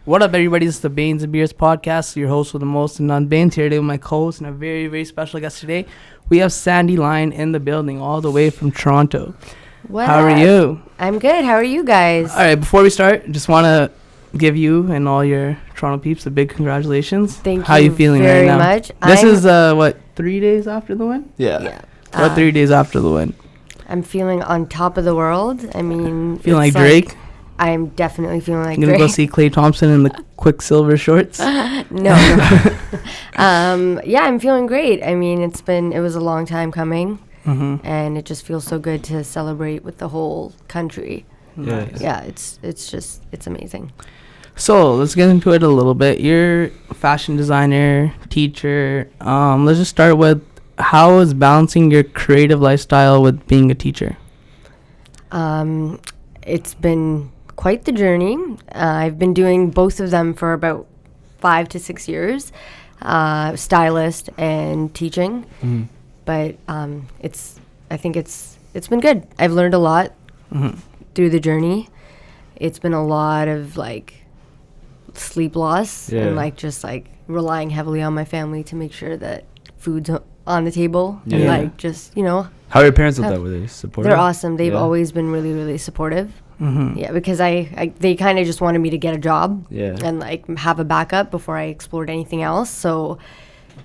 What up, everybody? This is the Bains and Beers podcast. Your host with the most and none, Bains, here today with my co-host and a very, very special guest today. We have Sandy Lion in the building, all the way from Toronto. How are you? I'm good. How are you guys? All right, before we start, just want to give you and all your Toronto peeps a big congratulations. Thank you. How are you feeling right now? Very much. This is, 3 days after the win? Yeah. 3 days after the win? I'm feeling on top of the world. I mean, Feeling like Drake? I'm definitely feeling like Drake. Drake. Gonna go see Klay Thompson in the Quicksilver shorts? No. Yeah, I'm feeling great. I mean, it was a long time coming, and it just feels so good to celebrate with the whole country. Nice. Yeah, it's amazing. So let's get into it a little bit. You're a fashion designer, teacher. Let's just start with, how is balancing your creative lifestyle with being a teacher? It's been quite the journey. I've been doing both of them for about 5 to 6 years, stylist and teaching. But I think it's been good. I've learned a lot through the journey. It's been a lot of sleep loss and just relying heavily on my family to make sure that food's on the table. And How are your parents with that? Were they supportive? They're awesome. They've always been really, really supportive. Yeah, because they kind of just wanted me to get a job and have a backup before I explored anything else. So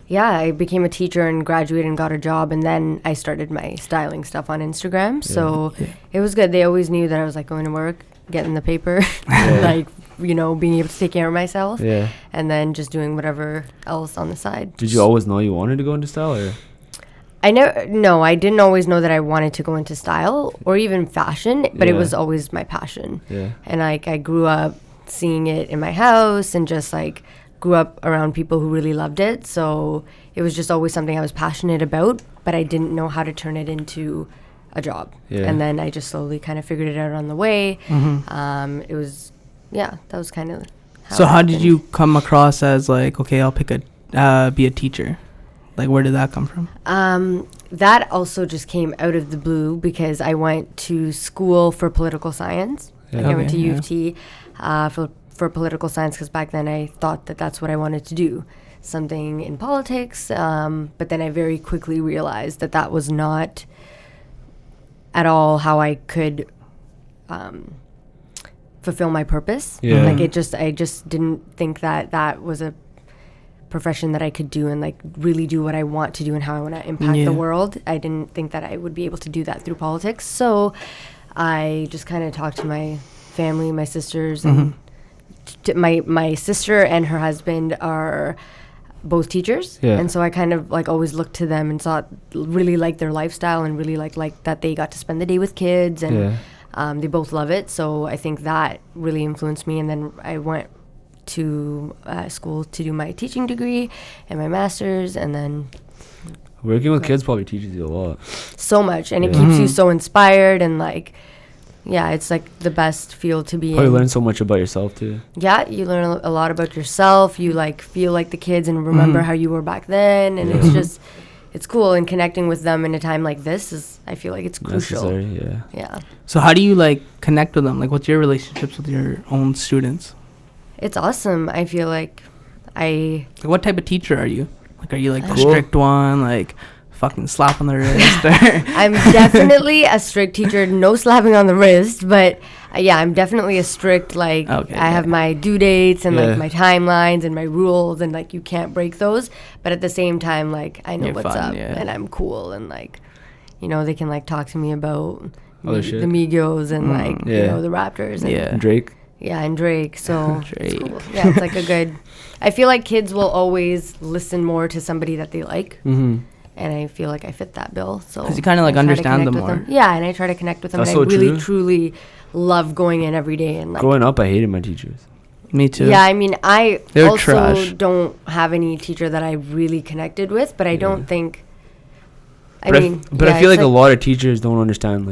yeah, I became a teacher and graduated and got a job, and then I started my styling stuff on Instagram. So it was good. They always knew that I was going to work, getting the paper, being able to take care of myself, and then just doing whatever else on the side. Did you always know you wanted to go into style, or? I didn't always know that I wanted to go into style or even fashion, but it was always my passion. And I grew up seeing it in my house and just grew up around people who really loved it. So it was just always something I was passionate about, but I didn't know how to turn it into a job. And then I just slowly kind of figured it out on the way. That was kind of how did you come across as okay, I'll be a teacher? Where did that come from? That also just came out of the blue because I went to school for political science. I went to U of T for political science because back then I thought that that's what I wanted to do, something in politics. But then I very quickly realized that that was not at all how I could fulfill my purpose. I just didn't think that was a profession that I could do and really do what I want to do and how I want to impact the world. I didn't think that I would be able to do that through politics. So I just kind of talked to my family, my sisters, and my sister and her husband are both teachers. And so I kind of always looked to them and really liked their lifestyle and really liked that they got to spend the day with kids, and they both love it. So I think that really influenced me. And then I went to school to do my teaching degree and my master's, and then working with kids probably teaches you a lot. So much, and it keeps you so inspired, and it's the best field to be in. Probably learn so much about yourself too. Yeah, you learn a lot about yourself. You feel like the kids and remember how you were back then, and it's cool. And connecting with them in a time like this I feel like it's crucial. Necessary, yeah. So how do you connect with them? What's your relationships with your own students? It's awesome. I feel what type of teacher are you? Are you the strict one, fucking slap on the wrist? I'm definitely a strict teacher. No slapping on the wrist, but I'm definitely a strict. I have my due dates and my timelines and my rules, and you can't break those. But at the same time, I know what's up, and I'm cool, and they can talk to me about the Migos and the Raptors and Drake. Yeah, and Drake. So it's cool. Yeah, it's a good. I feel like kids will always listen more to somebody that they like, and I feel like I fit that bill. So because you kind of understand them more. Yeah, and I try to connect with them. That's and I really true. Truly love going in every day and growing up, I hated my teachers. Me too. Yeah, I mean, I They're also trash. Don't have any teacher that I really connected with, but I don't think. I feel like a lot of teachers don't understand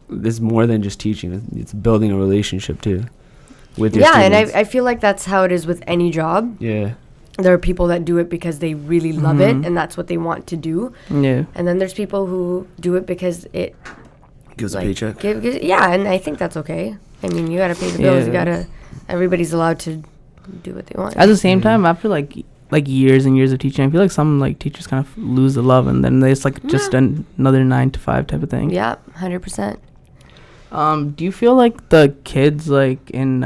this is more than just teaching. It's building a relationship too. With your students. And I feel like that's how it is with any job. Yeah. There are people that do it because they really love it and that's what they want to do. Yeah. And then there's people who do it because it gives a paycheck. And I think that's okay. I mean, you got to pay the bills. You got to, everybody's allowed to do what they want. At the same time, after like years and years of teaching, I feel like some like teachers kind of lose the love, and then it's like just another 9 to 5 type of thing. Yeah, 100%. Do you feel like the kids like in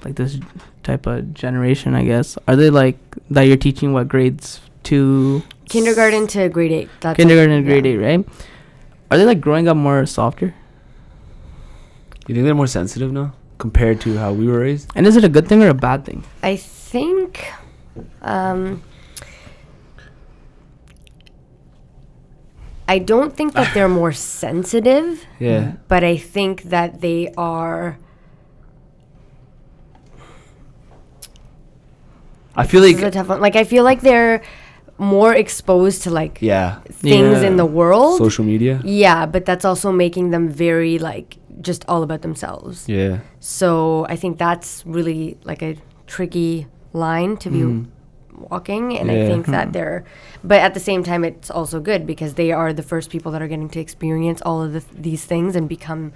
like this type of generation, I guess, are they like that you're teaching what grades to kindergarten to grade 8? That's kindergarten to grade 8, right? Are they like growing up more softer? You think they're more sensitive now compared to how we were raised? And is it a good thing or a bad thing? I think I don't think that they're more sensitive. Yeah. But I think that they are. I feel like this is a tough one. Like I feel like they're more exposed to like things in the world. Social media. Yeah, but that's also making them very like just all about themselves. Yeah. So I think that's really like a tricky line to be walking, and I think that but at the same time it's also good because they are the first people that are getting to experience all of these things and become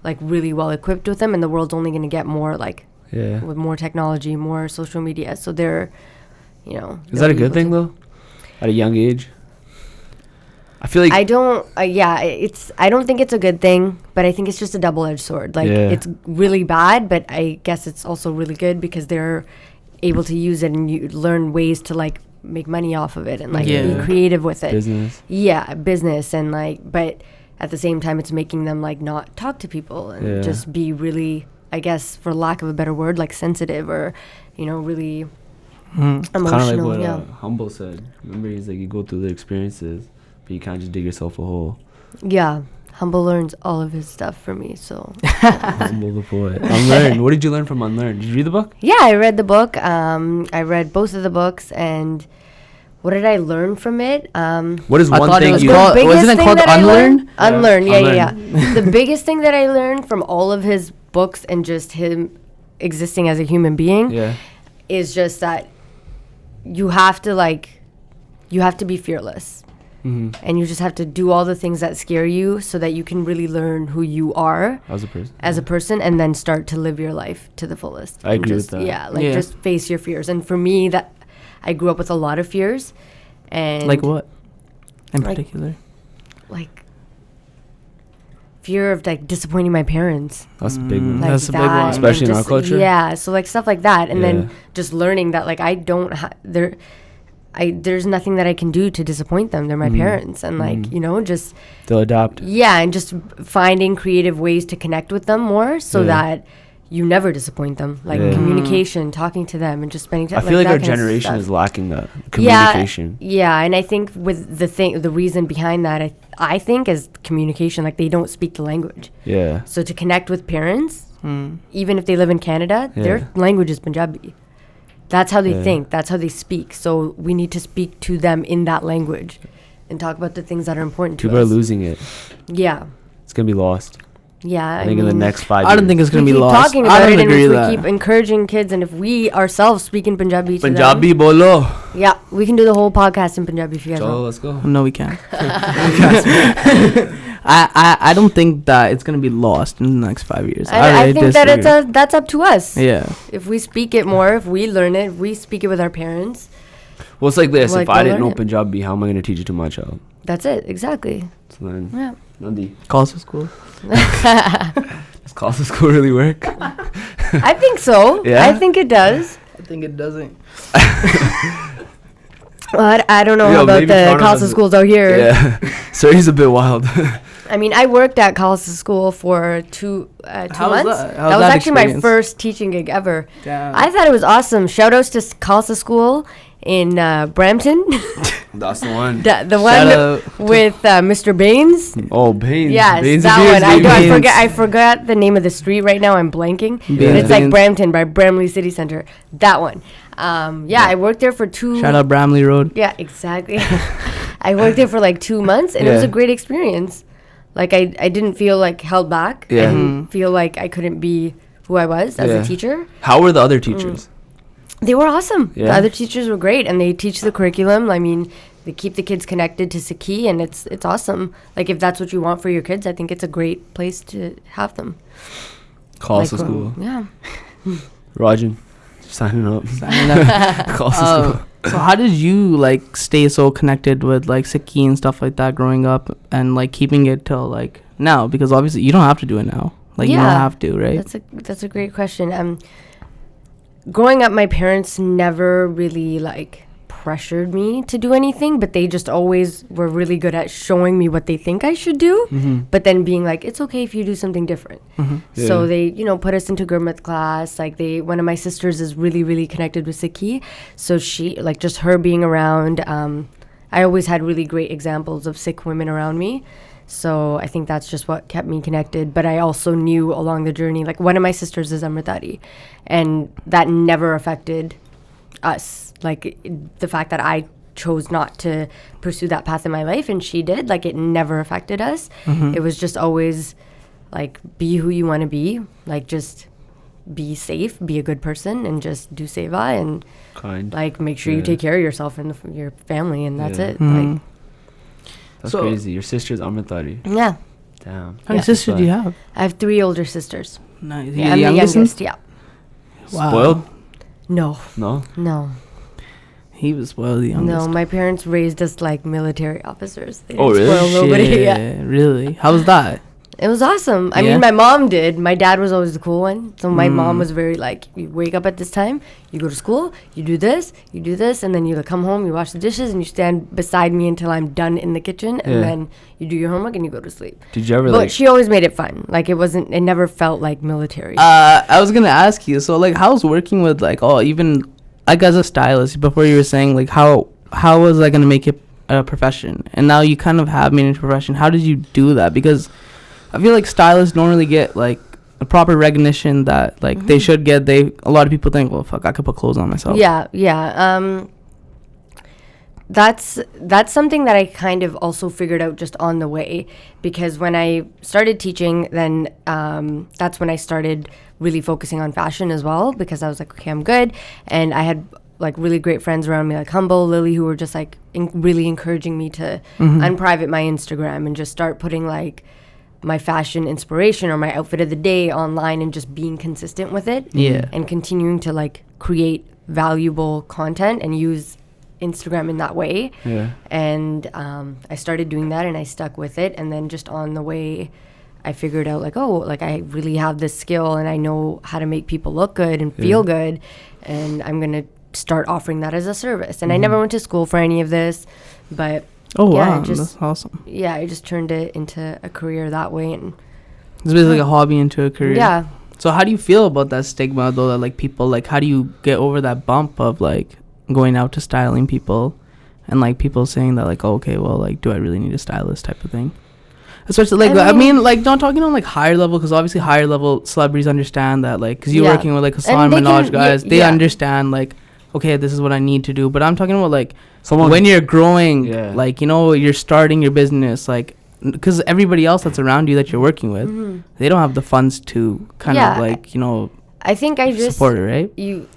like really well equipped with them, and the world's only going to get more like with more technology, more social media, so they're is that a good thing though at a young age? I feel like I don't I don't think it's a good thing, but I think it's just a double-edged sword. Like it's really bad, but I guess it's also really good because they're able to use it and you learn ways to like make money off of it and like be creative with it. Business and like, but at the same time it's making them like not talk to people and just be really, I guess for lack of a better word, like sensitive or really emotional. Kind of like what Humble said. Remember, he's like, you go through the experiences but you can't just dig yourself a hole. Humble learns all of his stuff from me, so. Humble the poet. Unlearn. What did you learn from Unlearn? Did you read the book? Yeah, I read the book. I read both of the books, and what did I learn from it? What is one thing you... Wasn't it called Unlearn? Unlearn, yeah. The biggest thing that I learned from all of his books and just him existing as a human being is just that you have to be fearless. Mm-hmm. And you just have to do all the things that scare you so that you can really learn who you are as a person and then start to live your life to the fullest. I agree with that. Yeah, just face your fears. And for me, that I grew up with a lot of fears. And like what in particular? Like fear of like disappointing my parents. That's a big one. Like that's a big one. Especially in our culture. Yeah, so like stuff like that. And then just learning that like I don't there's nothing that I can do to disappoint them. They're my parents. And like, just... They'll adapt. Yeah, and just finding creative ways to connect with them more so that you never disappoint them. Like communication, talking to them and just spending time. I feel like our generation is lacking that communication. Yeah, and I think with the reason behind that, I think is communication. Like they don't speak the language. Yeah. So to connect with parents, even if they live in Canada, their language is Punjabi. That's how they think. That's how they speak. So we need to speak to them in that language and talk about the things that are important to us. People are losing it. Yeah. It's going to be lost. Yeah. I think in the next 5 years. I don't think it's going to be lost. Talking about it, and if we keep encouraging kids, and if we ourselves speak in Punjabi to Punjabi them, bolo. Yeah, we can do the whole podcast in Punjabi if you guys want. Let's go. No, we can't. I don't think that it's going to be lost in the next 5 years. I think that that's up to us. Yeah. If we speak it more, if we learn it, if we speak it with our parents. Well, it's like this. If I didn't know Punjabi, how am I going to teach it to my child? That's it. Exactly. So then, Nandi. Khalsa school. Does Khalsa school really work? I think so. Yeah? I think it does. I think it doesn't. Well, I don't know about the Khalsa schools out here. Yeah. So he's a bit wild. I mean, I worked at Khalsa school for 2 months. That was actually my first teaching gig ever. Damn. I thought it was awesome. Shout outs to Khalsa school in Brampton. That's the one. The one with Mr. Bains. Oh, Bains. Yes, Bains that one. I forgot the name of the street right now. I'm blanking. It's like Brampton by Bramley City Centre. That one. I worked there for 2... Shout out Bramley Road. Yeah, exactly. I worked there for like 2 months, and it was a great experience. Like, I didn't feel like held back. Yeah. I didn't feel like I couldn't be who I was as a teacher. How were the other teachers? They were awesome. Yeah. The other teachers were great, and they teach the curriculum. I mean, they keep the kids connected to Sikhi, and it's awesome. Like, if that's what you want for your kids, I think it's a great place to have them. Khalsa school. Yeah. Rajan, Signing up. So how did you like stay so connected with like Sikhi and stuff like that growing up, and like keeping it till like now? Because obviously you don't have to do it now. Like you don't have to, right? That's a great question. Growing up, my parents never really like pressured me to do anything, but they just always were really good at showing me what they think I should do, but then being like, it's okay if you do something different. So they, put us into Gurmat class. Like one of my sisters is really, really connected with Sikhi. So she, like just her being around, I always had really great examples of Sikh women around me. So I think that's just what kept me connected. But I also knew along the journey, like one of my sisters is Amritari, and that never affected us. Like the fact that I chose not to pursue that path in my life and she did, like it never affected us. It was just always like, be who you want to be, like just be safe, be a good person, and just do seva and kind. Like make sure you take care of yourself and your family, and that's it. Like that's crazy. Your sister's Amritari. Yeah. Damn. How many sisters do you have? I have 3 older sisters. Nice. Yeah, I'm the youngest. Yeah. Wow. Spoiled? No. He was spoiled, the youngest. No, my parents raised us like military officers. They didn't really? Spoil nobody. Yeah. Really? How was that? It was awesome. I mean, my mom did. My dad was always the cool one. So my mom was very like, you wake up at this time, you go to school, you do this, and then you come home, you wash the dishes, and you stand beside me until I'm done in the kitchen, and then you do your homework and you go to sleep. Did you ever But she always made it fun. Like it never felt like military. I was gonna ask you, so like how's working with like even like as a stylist, before you were saying like how was I gonna make it a profession, and now you kind of have made it a profession. How did you do that? Because I feel like stylists don't really get like a proper recognition that like they should get. A lot of people think, well, fuck, I could put clothes on myself. Yeah. That's something that I kind of also figured out just on the way, because when I started teaching, then that's when I started really focusing on fashion as well, because I was like, okay, I'm good. And I had like really great friends around me, like Humble, Lily, who were just like really encouraging me to unprivate my Instagram and just start putting like my fashion inspiration or my outfit of the day online and just being consistent with it. Yeah. And continuing to like create valuable content and use Instagram in that way. Yeah. And I started doing that and I stuck with it. And then just on the way, I figured out like, oh, like I really have this skill and I know how to make people look good and feel good. And I'm going to start offering that as a service. And I never went to school for any of this, but wow, that's awesome. Yeah, I just turned it into a career that way. And it's basically like a hobby into a career. Yeah. So how do you feel about that stigma though, that like people, like how do you get over that bump of like going out to styling people and like people saying that like, oh, okay, well, like do I really need a stylist type of thing? Especially like I mean like not talking on like higher level, because obviously higher level celebrities understand that, like because you're working with like Hassan Minaj guys, they understand like, okay, this is what I need to do. But I'm talking about like when you're growing, like you're starting your business, like because everybody else that's around you that you're working with, they don't have the funds to kind of like I think I just support it, right?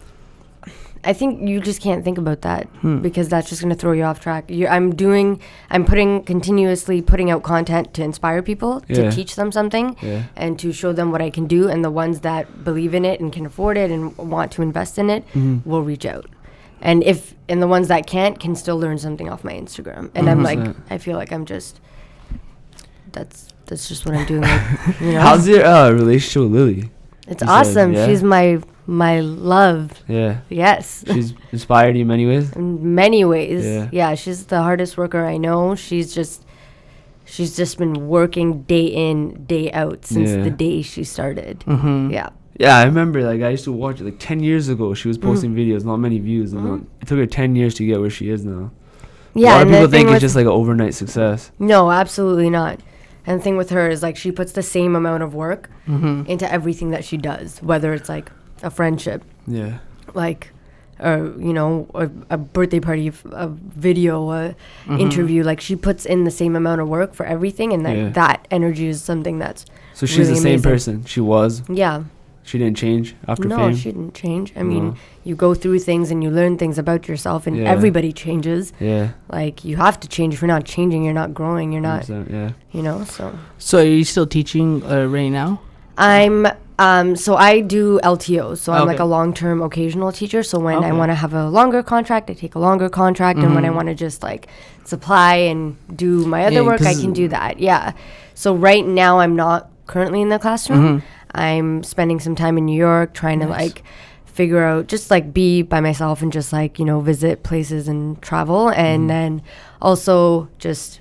I think you just can't think about that because that's just going to throw you off track. I'm continuously putting out content to inspire people, to teach them something, and to show them what I can do. And the ones that believe in it and can afford it and want to invest in it will reach out. And the ones that can't can still learn something off my Instagram. And I'm like, I feel like I'm just, that's just what I'm doing. Like, How's your relationship with Lily? It's awesome. She's my love. Yeah. Yes. She's inspired you in many ways? In many ways. Yeah, she's the hardest worker I know. She's just been working day in, day out since the day she started. Yeah. Yeah, I remember like I used to watch it like 10 years ago. She was posting videos, not many views. And it took her 10 years to get where she is now. Yeah. A lot of people think it's just like an overnight success. No, absolutely not. And the thing with her is like she puts the same amount of work into everything that she does, whether it's like a friendship, like a birthday party, a video, a interview. Like she puts in the same amount of work for everything, and that energy is something that's so she's really the same amazing. Person she was. Yeah. She didn't change after fame? No, she didn't change. I mean, you go through things and you learn things about yourself, and everybody changes. Yeah. Like, you have to change. If you're not changing, you're not growing. You're not, so. So are you still teaching right now? I'm So I do LTO. So I'm like a long-term occasional teacher. So when I want to have a longer contract, I take a longer contract. And when I want to just like supply and do my other work, I can do that. Yeah. So right now I'm not currently in the classroom. I'm spending some time in New York trying to like figure out, just like be by myself and just like, you know, visit places and travel. And then also just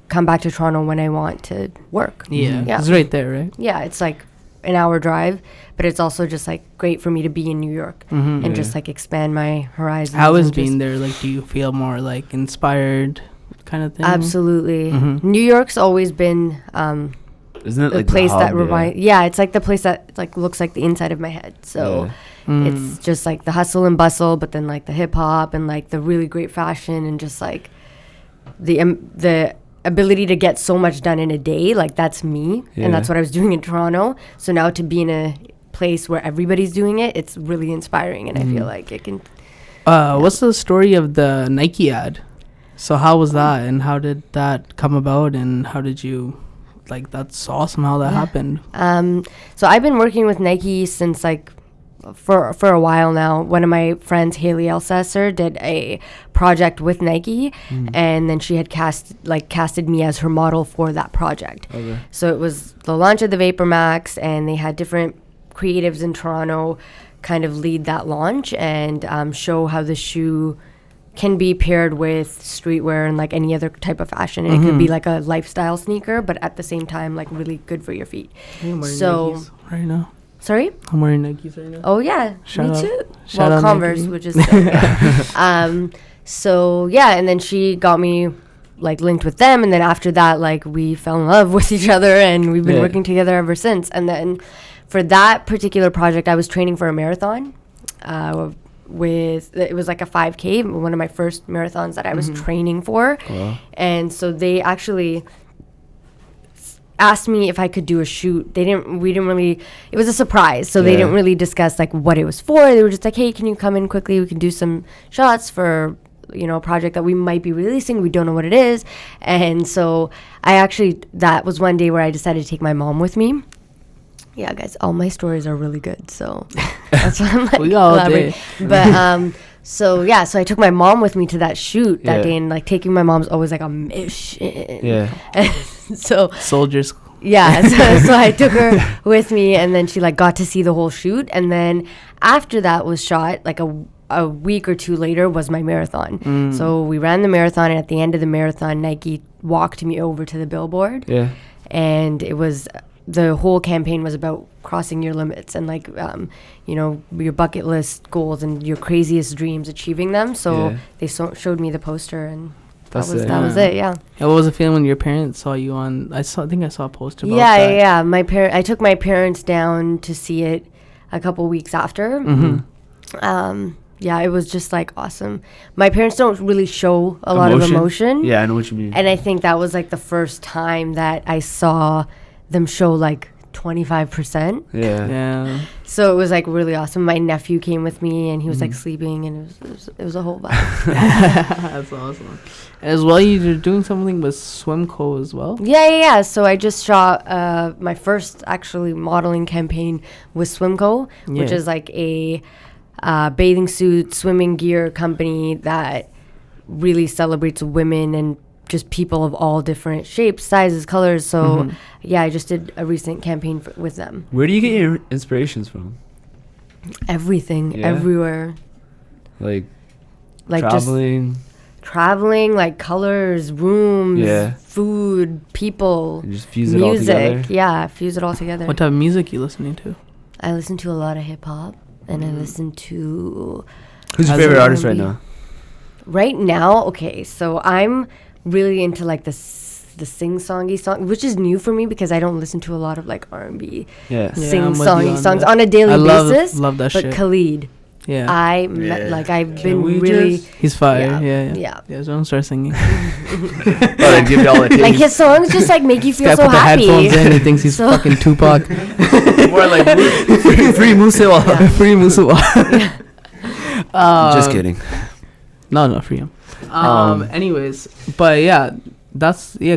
come back to Toronto when I want to work. Yeah. It's right there, right? Yeah. It's like an hour drive, but it's also just like great for me to be in New York and just like expand my horizons. How is being there? Like, do you feel more like inspired kind of thing? Absolutely. New York's always been isn't it the like place the hub, that reminds it's like the place that like looks like the inside of my head. So it's just like the hustle and bustle, but then like the hip hop and like the really great fashion and just like the ability to get so much done in a day. Like that's me, and that's what I was doing in Toronto. So now to be in a place where everybody's doing it, it's really inspiring, and I feel like it can. What's the story of the Nike ad? So how was that, and how did that come about, and how did you, like, that's awesome how that happened. So I've been working with Nike since like for a while now. One of my friends, Haley Elsesser, did a project with Nike, and then she had casted me as her model for that project. So it was the launch of the Vapor Max, and they had different creatives in Toronto kind of lead that launch and show how the shoe can be paired with streetwear and like any other type of fashion, and it could be like a lifestyle sneaker, but at the same time like really good for your feet. So Nikes right now. Sorry? I'm wearing Nikes right now. Oh yeah, Shout me out. too. Shout out Converse, Nike. which is so yeah, and then she got me like linked with them, and then after that like we fell in love with each other, and we've been working together ever since. And then for that particular project, I was training for a marathon. It was like a 5K, one of my first marathons that I was training for. And so they actually asked me if I could do a shoot. It was a surprise, so they didn't really discuss like what it was for. They were just like, hey, can you come in quickly? We can do some shots for, you know, a project that we might be releasing. We don't know what it is. And so that was one day where I decided to take my mom with me. Yeah, guys, all my stories are really good, so that's why I'm like we all did. But so I took my mom with me to that shoot that day, and like taking my mom's always like a mission. Yeah. So soldiers. Yeah, so I took her with me, and then she like got to see the whole shoot, and then after that was shot, like a week or two later was my marathon. So we ran the marathon, and at the end of the marathon, Nike walked me over to the billboard. Yeah. And it was. The whole campaign was about crossing your limits and like, you know, your bucket list goals and your craziest dreams, achieving them. So they showed me the poster, and that was it. Yeah. What was the feeling when your parents saw you on? I think I saw a poster about that. Yeah. I took my parents down to see it a couple weeks after. Yeah, it was just like awesome. My parents don't really show a lot of emotion. Yeah, I know what you mean. And I think that was like the first time that I saw them show like 25%. Yeah. So it was like really awesome. My nephew came with me, and he was like sleeping, and it was a whole vibe. That's awesome. As well, you're doing something with Swimco as well. Yeah. So I just shot my first actually modeling campaign with Swimco, which is like a bathing suit, swimming gear company that really celebrates women and just people of all different shapes, sizes, colors. So I just did a recent campaign with them. Where do you get your inspirations from? Everything, everywhere. Like traveling. Traveling, like colors, rooms, food, people, you just fuse it all together. Yeah, fuse it all together. What type of music are you listening to? I listen to a lot of hip hop, and I listen to. Who's your favorite artist right now? Right now, okay, so I'm really into like the sing-songy song, which is new for me because I don't listen to a lot of like R&B sing-songy songs on a daily basis. Love that shit. But Khalid, I've been really. He's fire. Yeah. Don't start singing. I'd give you all the like his songs just like make you feel so happy. Put the headphones in. He thinks he's fucking Tupac. More like free Musawa. Free Musawa. Just kidding. No, free him. Anyways, but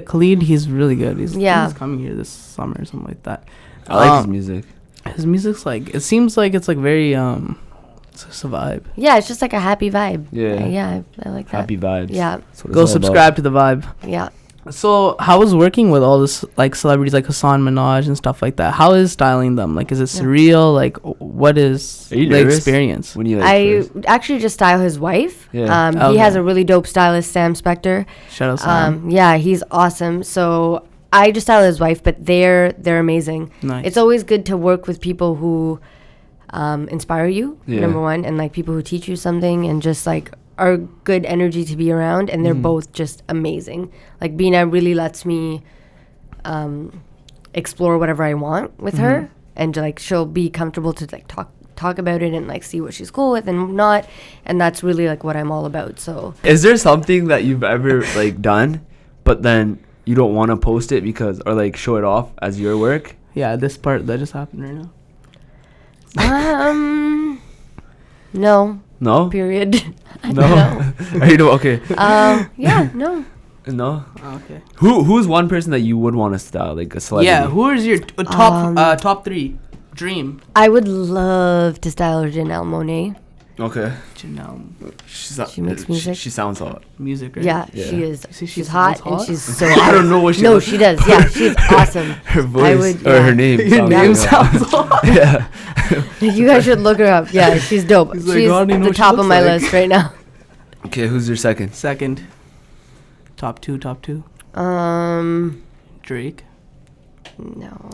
Khalid, he's really good. He's coming here this summer or something like that. I like his music. His music's like, it seems like it's like very it's a vibe. Yeah, it's just like a happy vibe. Yeah. I like that. Happy vibes. Yeah. Go subscribe to the vibe. Yeah. So how was working with all this like celebrities like Hassan Minaj and stuff like that? How is styling them? Like, is it surreal? Like, what is the experience? When you actually just style his wife. Yeah. He has a really dope stylist, Sam Spector. Shout out Sam. Yeah, he's awesome. So I just style his wife, but they're amazing. Nice. It's always good to work with people who inspire you, number one, and like people who teach you something and just like are good energy to be around, and they're both just amazing. Like Bina really lets me explore whatever I want with her, and like she'll be comfortable to like talk about it and like see what she's cool with and not, and that's really like what I'm all about. So is there something that you've ever like done but then you don't want to post it because, or like show it off as your work? Yeah, this part that just happened right now. No. Period. No. Are you okay? Yeah. No. No. Oh, okay. Who's one person that you would want to style, like a celebrity? Yeah. Who is your top 3 dream? I would love to style Janelle Monáe. Okay. Janelle. She makes music. She sounds hot. Music, right? Yeah, she is. She's hot and she's so. I don't know what she. No, she does. Yeah, she's awesome. Her voice or her name. Your name sounds hot. Yeah. You guys should look her up. Yeah, she's dope. She's the top of my list right now. Okay, who's your second? Top two. Drake. No.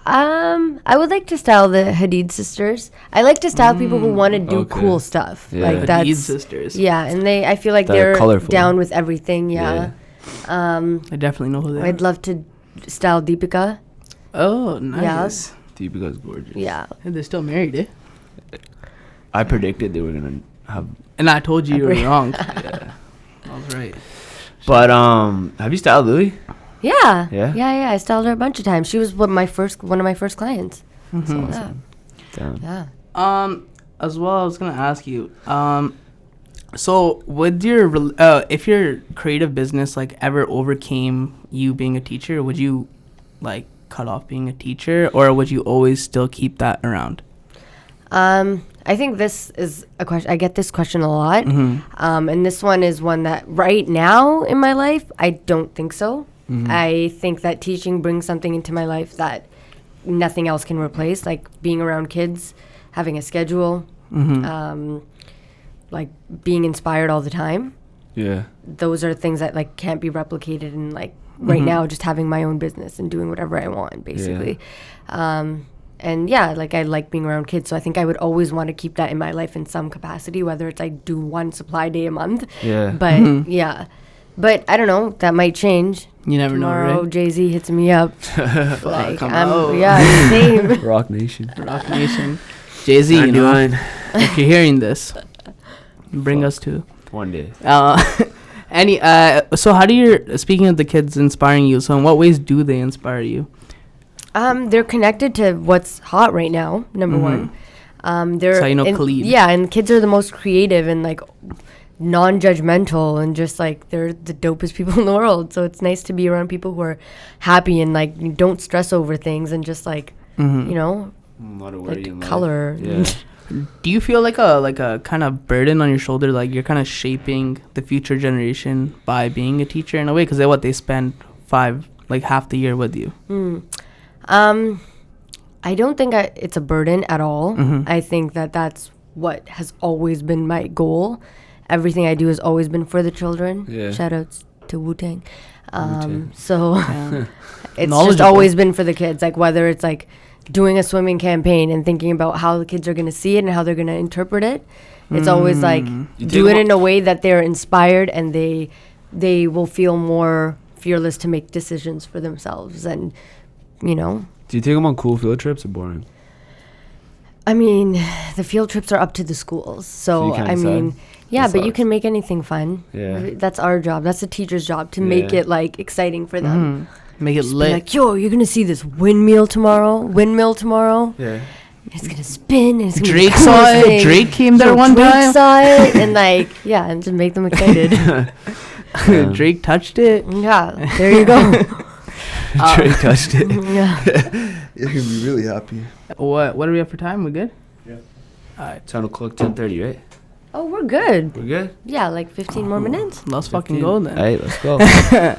I would like to style the Hadid sisters. I like to style people who want to do cool stuff. Yeah. Like that's Hadid sisters. Yeah, and I feel like they're colorful. down with everything. Yeah. I definitely know who they are. I'd love to style Deepika. Oh, nice. Yeah. Deepika's gorgeous. Yeah. And they're still married, eh? I predicted they were gonna have. And I told you were wrong. Yeah. I was right. But have you styled Lily? Yeah. Yeah. I styled her a bunch of times. She was one of my first clients. That's awesome. Yeah. As well, I was gonna ask you. So with your if your creative business like ever overcame you being a teacher, would you like cut off being a teacher, or would you always still keep that around? I think this is a question. I get this question a lot. And this one is one that right now in my life, I don't think so. I think that teaching brings something into my life that nothing else can replace, like being around kids, having a schedule, like being inspired all the time. Yeah. Those are things that like can't be replicated in like right now, just having my own business and doing whatever I want, basically. And yeah, like I like being around kids, so I think I would always want to keep that in my life in some capacity, whether it's like do one supply day a month. Yeah. But yeah. But I don't know, that might change. You never know, right? Tomorrow Jay-Z hits me up. Like, yeah, same. Rock Nation. Jay-Z, you know, if you're hearing this, bring us to one day. So how do you, speaking of the kids inspiring you, so in what ways do they inspire you? They're connected to what's hot right now, number one. They're so you know Khalid. Yeah, and kids are the most creative and like non-judgmental, and just like they're the dopest people in the world. So it's nice to be around people who are happy and like don't stress over things and just like you know, like color. Yeah. Do you feel like a kind of burden on your shoulder, like you're kind of shaping the future generation by being a teacher in a way, because they spend half the year with you? I don't think it's a burden at all. I think that's what has always been my goal. Everything I do has always been for the children. Yeah. Shout outs to Wu-Tang. So it's just always been for the kids. Like whether it's like doing a swimming campaign and thinking about how the kids are going to see it and how they're going to interpret it. It's always like do it in a way that they're inspired and they will feel more fearless to make decisions for themselves. And, you know. Do you take them on cool field trips or boring? I mean, the field trips are up to the schools. So I mean, yeah, but you can make anything fun. Yeah. That's our job. That's the teacher's job to make it like exciting for them. Make it lit. Like, yo, you're gonna see this windmill tomorrow. Yeah. It's gonna spin. And it's gonna Drake saw it. Drake came there one time. Drake saw it, and like, yeah, and to make them excited. Drake touched it. Yeah, there you go. Trey touched it. Yeah. You're gonna be really happy. What do we have for time? We good? Yeah. All right. 10 o'clock, 10:30, right? Oh, we're good. We're good? Yeah, like 15 more minutes. Let's fucking go then. All right, let's go.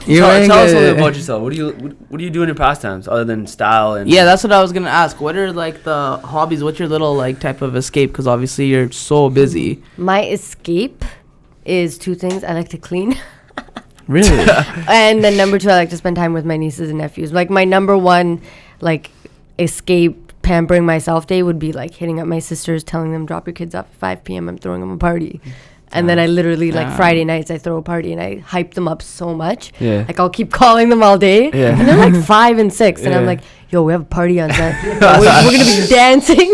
You're tell us a little about yourself. What do you do in your pastimes other than style and? Yeah, that's what I was gonna ask. What are like the hobbies? What's your little like type of escape? Because obviously you're so busy. My escape is 2 things. I like to clean. Really? And then number 2, I like to spend time with my nieces and nephews. Like my number 1, like escape pampering myself day would be like hitting up my sisters, telling them drop your kids off at 5 p.m. I'm throwing them a party. And then I literally like Friday nights I throw a party and I hype them up so much. Yeah. Like I'll keep calling them all day. Yeah. And they're like 5 and 6 and I'm like, yo, we have a party on Saturday. we're gonna be dancing.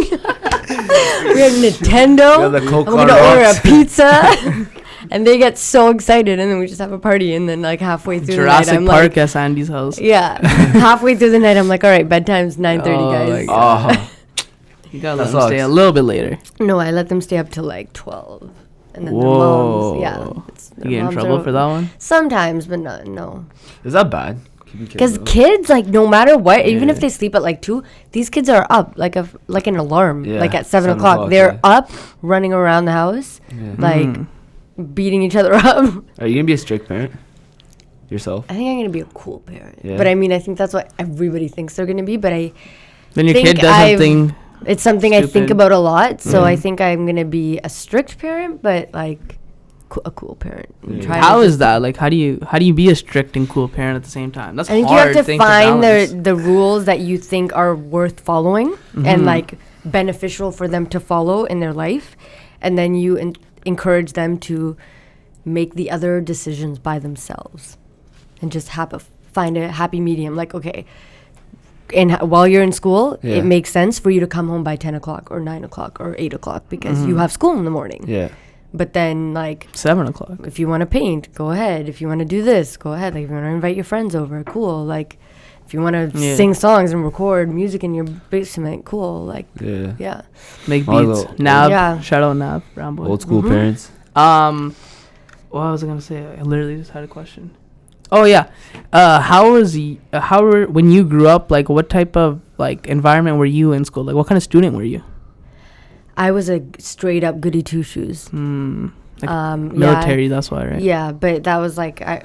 We have Nintendo. We have the Coke I'm gonna order a pizza. And they get so excited, and then we just have a party, and then like halfway through Jurassic the night, I'm Park like, at Sandy's house. yeah, halfway through the night, I'm like, all right, bedtime's 9:30, guys. You gotta let them stay a little bit later. No, I let them stay up till like 12, and then Whoa. their moms, You get in trouble for that one? Sometimes, but no. Is that bad? Because kids, like, no matter what, even if they sleep at like 2, these kids are up like an alarm, like at 7 o'clock. They're up, running around the house, like. Beating each other up. Are you gonna be a strict parent yourself? I think I'm gonna be a cool parent. Yeah. But I mean, I think that's what everybody thinks they're gonna be. But then your kid does something. It's something stupid. I think about a lot. So I think I'm gonna be a strict parent, but like a cool parent. How is that? Like, how do you be a strict and cool parent at the same time? That's hard. I think you have to find the rules that you think are worth following and like beneficial for them to follow in their life, and then you encourage them to make the other decisions by themselves and just find a happy medium. Like, okay, and while you're in school, it makes sense for you to come home by 10 o'clock or 9 o'clock or 8 o'clock because you have school in the morning. Yeah. But then, like, 7 o'clock. If you want to paint, go ahead. If you want to do this, go ahead. Like, if you want to invite your friends over, cool. Like, if you want to sing songs and record music in your basement, cool. Like, yeah. Make beats. Nav. Shout out Nav. Brown boy. Old school parents. What was I going to say? I literally just had a question. Oh, yeah. When you grew up, like, what type of, like, environment were you in school? Like, what kind of student were you? I was a straight up goody two shoes. Military, that's why, right? Yeah, but that was like, I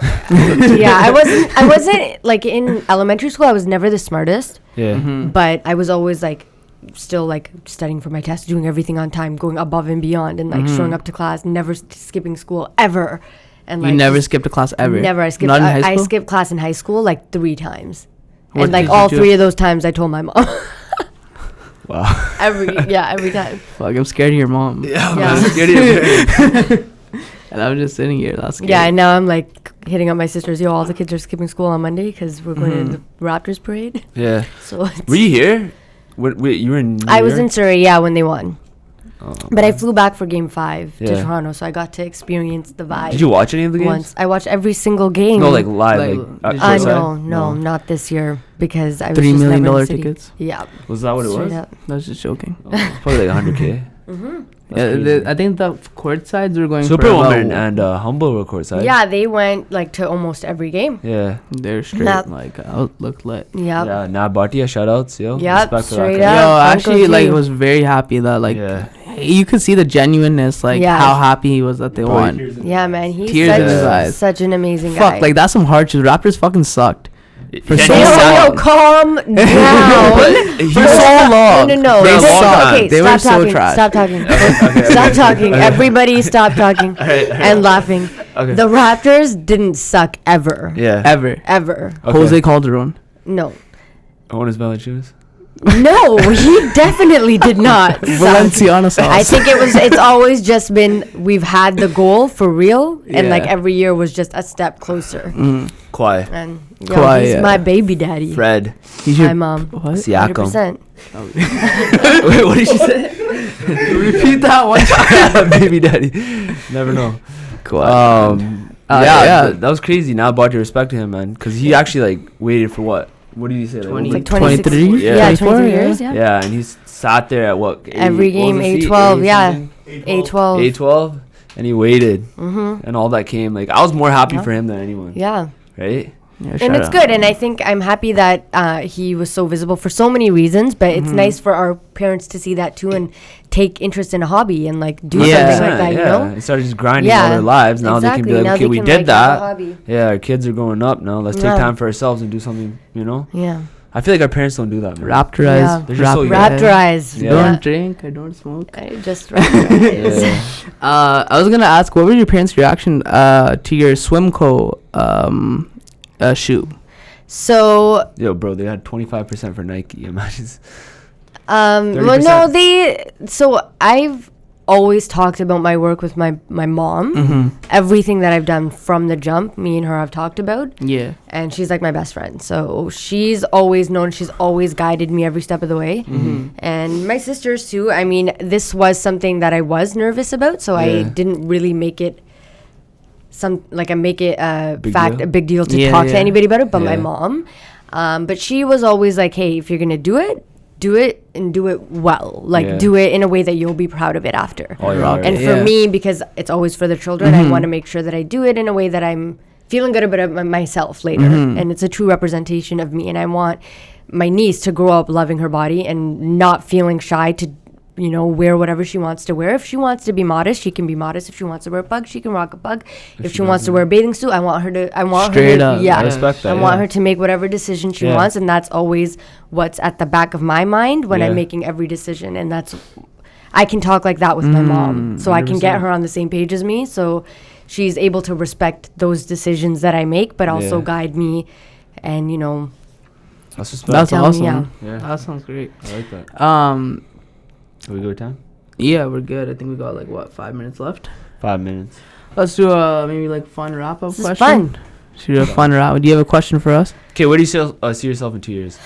wasn't like in elementary school. I was never the smartest. Yeah. But I was always like, still like studying for my test, doing everything on time, going above and beyond, and like showing up to class, never skipping school ever. And like, you never skipped a class ever. Never. I skipped. Not in high school? I skipped class in high school like 3 times, and like all 3 of those times, I told my mom. Wow. Every time. Fuck, I'm scared of your mom. Yeah. I'm scared of your And I'm just sitting here. That's scary. Yeah, and now I'm like hitting up my sisters. Yo, all the kids are skipping school on Monday because we're going to the Raptors parade. Yeah. So were you here? Wait, you were in New I was York? in Surrey, when they won. Oh, but I flew back for Game 5 to Toronto, so I got to experience the vibe. Did you watch any of the games? Once. I watched every single game. No, like live. No, not this year because I was $3 just million tickets. Yeah. Was that what it was? Up. I was just joking. Probably like 100K. Yeah, I think the court sides were going Superwoman and Humble were court side. Yeah, they went like to almost every game. Yeah. They're straight like looked lit. Yeah. Nah, Batia, shout outs, yo. Yeah, straight up. Yo, actually, like, was very happy that, like, you could see the genuineness, like, how happy he was that they won. Yeah, man. He's such an amazing guy. Fuck, like, that's some hardships. Raptors fucking sucked. For so long. Calm down. For so long. No. They sucked. Okay, they were so trash. Stop talking. Stop talking. Everybody stop talking and laughing. Okay. The Raptors didn't suck ever. Yeah. Ever. Okay. Jose Calderon. No. Owners Valanciunas? No, he definitely did not. Valenciana sauce. I think it's always just been we've had the goal for real, and like every year was just a step closer. Kawhi. And he's my baby daddy. Fred. He's my mom. What? Siakam. 100%. Wait, what did she say? Repeat that one time. Baby daddy. Never know. Kawhi. That was crazy. Now I brought your respect to him, man, because he actually like waited for what? What did you say? Like 23? Yeah, 23 years, Yeah, and he's sat there at what? Every game, 8-12, yeah. 8-12. 8-12, and he waited, and all that came. Like, I was more happy for him than anyone. Yeah. Right? Yeah, and it's good, and I think I'm happy that he was so visible for so many reasons, but it's nice for our parents to see that too and take interest in a hobby and like do something like that, you know? They started just grinding all their lives. Now they can be like, now okay, we did that. Yeah, our kids are growing up now. Let's take time for ourselves and do something, you know? Yeah. I feel like our parents don't do that, man. Raptorize. Yeah. They're just so Raptorize. Yeah. Don't drink. I don't smoke. I just Raptorize. I was going to ask, what was your parents' reaction to your Swimco shoot? So... Yo, bro, they had 25% for Nike. Imagine. Well, no, so I've always talked about my work with my mom. Everything that I've done from the jump, me and her have talked about. Yeah. And she's like my best friend. So she's always known, she's always guided me every step of the way. And my sisters too. I mean, this was something that I was nervous about, so I didn't really make it a big deal to talk to anybody about it, but my mom. But she was always like, hey, if you're going to do it and do it well. Like, do it in a way that you'll be proud of it after. And for me, because it's always for the children, I want to make sure that I do it in a way that I'm feeling good about it myself later. And it's a true representation of me. And I want my niece to grow up loving her body and not feeling shy to, you know, wear whatever she wants to wear. If she wants to be modest, she can be modest. If she wants to wear a pug, she can rock a pug. If she wants to wear a bathing suit, I want her to I want her to make whatever decision she wants, and that's always what's at the back of my mind when I'm making every decision. And that's, I can talk like that with my mom, so 100%. I can get her on the same page as me, so she's able to respect those decisions that I make, but also guide me, and you know, that's awesome. That sounds great. I like that. Are we good with time? Yeah, we're good. I think we got like 5 minutes left. 5 minutes. Let's do maybe like fun wrap up question. Fun. Should we do a fun wrap? Do you have a question for us? Okay, where do you see yourself in 2 years?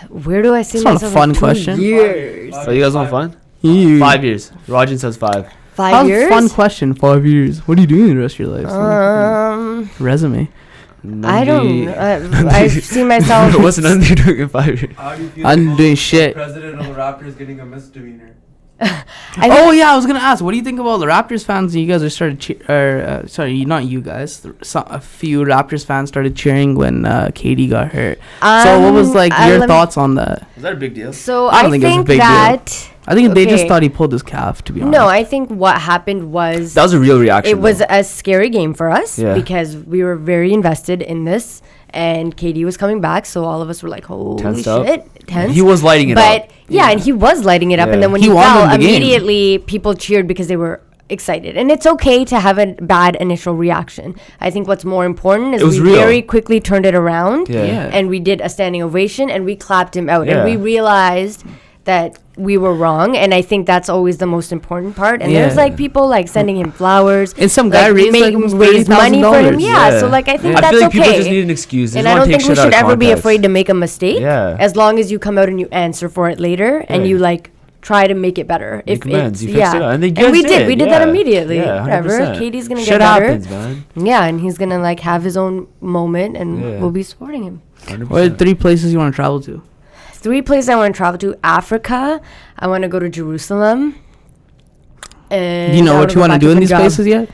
Where do I see myself in 2 fun question. years? Oh, you guys want fun? Yeah. 5 years. Rajan says 5. 5 years? Fun question. 5 years. What are you doing the rest of your life? Resume. I don't. I see myself. What's another thing doing in 5 years? How do you feel I'm doing shit. The president of the Raptors getting a misdemeanor? I was gonna ask, what do you think about the Raptors fans? You guys are sorry, not you guys. A few Raptors fans started cheering when KD got hurt. So what was like your thoughts on that? Was that a big deal? So I think it was a big deal. I think they just thought he pulled his calf, to be honest. No, I think what happened was... That was a real reaction. It was a scary game for us because we were very invested in this, and KD was coming back, so all of us were like, holy shit. Tense. He was lighting it up. But and he was lighting it up, and then when he fell, immediately people cheered because they were excited. And it's okay to have a bad initial reaction. I think what's more important is we very quickly turned it around, and we did a standing ovation, and we clapped him out, and we realized that we were wrong, and I think that's always the most important part. And there's like people like sending him flowers, and some guy raised money for him. So like I think that's I feel like okay. People just need an excuse. And I don't think we should ever be afraid to make a mistake. As long as you come out and you answer for it later, and you like try to make it better. If it's and we did that immediately. Whatever. Katie's gonna get better. Happens, man. And he's gonna like have his own moment, and we'll be supporting him. 100%. What are 3 places you want to travel to? 3 places I want to travel to: Africa. I want to go to Jerusalem. And do you know what you want to do in these places yet?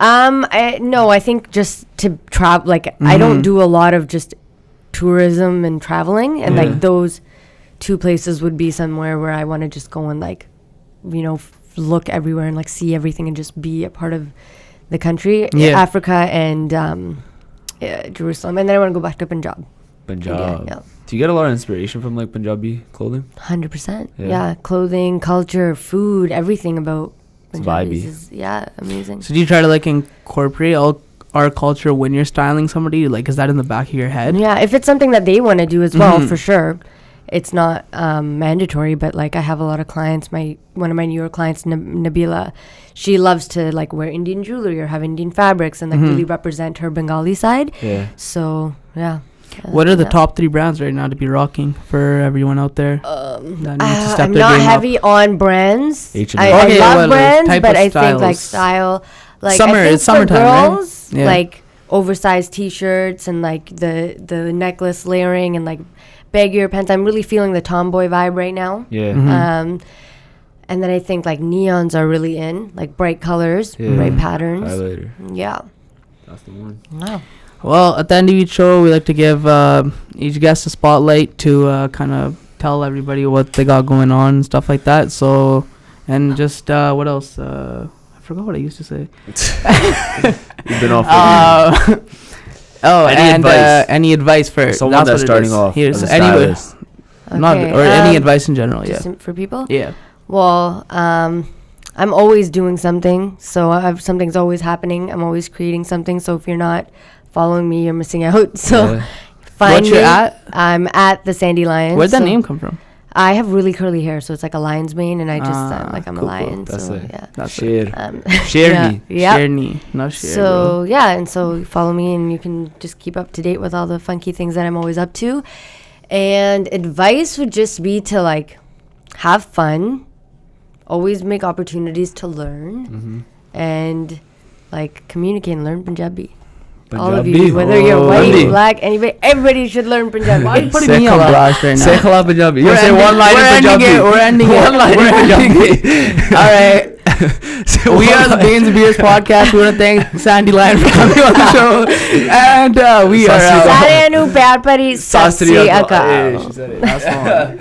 No, I think just to travel. Like I don't do a lot of just tourism and traveling, and like those 2 places would be somewhere where I want to just go and like, you know, look everywhere and like see everything and just be a part of the country. Africa and Jerusalem, and then I want to go back to Punjab. Do you get a lot of inspiration from like Punjabi clothing? 100%. Yeah, clothing, culture, food, everything about Punjabis is amazing. So do you try to like incorporate all our culture when you're styling somebody? Like, is that in the back of your head? Yeah, if it's something that they want to do as well, for sure. It's not mandatory, but like I have a lot of clients. One of my New York clients, Nabila, she loves to like wear Indian jewelry or have Indian fabrics and like really represent her Bengali side. So what are the top 3 brands right now to be rocking for everyone out there? I'm not heavy on brands. I love brands, but I think like style, like it's summertime, for girls, like oversized T-shirts and like the necklace layering and like baggier pants. I'm really feeling the tomboy vibe right now. And then I think like neons are really in, like bright colors, bright patterns. Highlighter. Yeah. That's the one. Wow. Well, at the end of each show, we like to give each guest a spotlight to kind of tell everybody what they got going on and stuff like that. So, and just what else? I forgot what I used to say. You've been off. Any advice for someone that's starting off as a stylist? Any advice in general. Just for people. Yeah. Well, I'm always doing something, so something's always happening. I'm always creating something. So if you're not following me, you're missing out. So find me. I'm at the Sandy Lion. Where'd that name come from? I have really curly hair, so it's like a lion's mane, and I just I'm a lion. That's so it. yeah. That's it. Sherni. Sherni, not Sher. So yeah, and so follow me, and you can just keep up to date with all the funky things that I'm always up to. And advice would just be to like have fun, always make opportunities to learn, and like communicate and learn Punjabi. All of you, whether you're white, black, everybody should learn Punjabi. Why are you putting me on blast right now? Say khala Punjabi. You say one line in Punjabi. We're ending it. One line in Punjabi. All right. We are the Bains and Beers podcast. We want to thank Sandy Lion for coming on the show. And we are... Sareanu pyar bhari sat sri akal. She said it. That's long.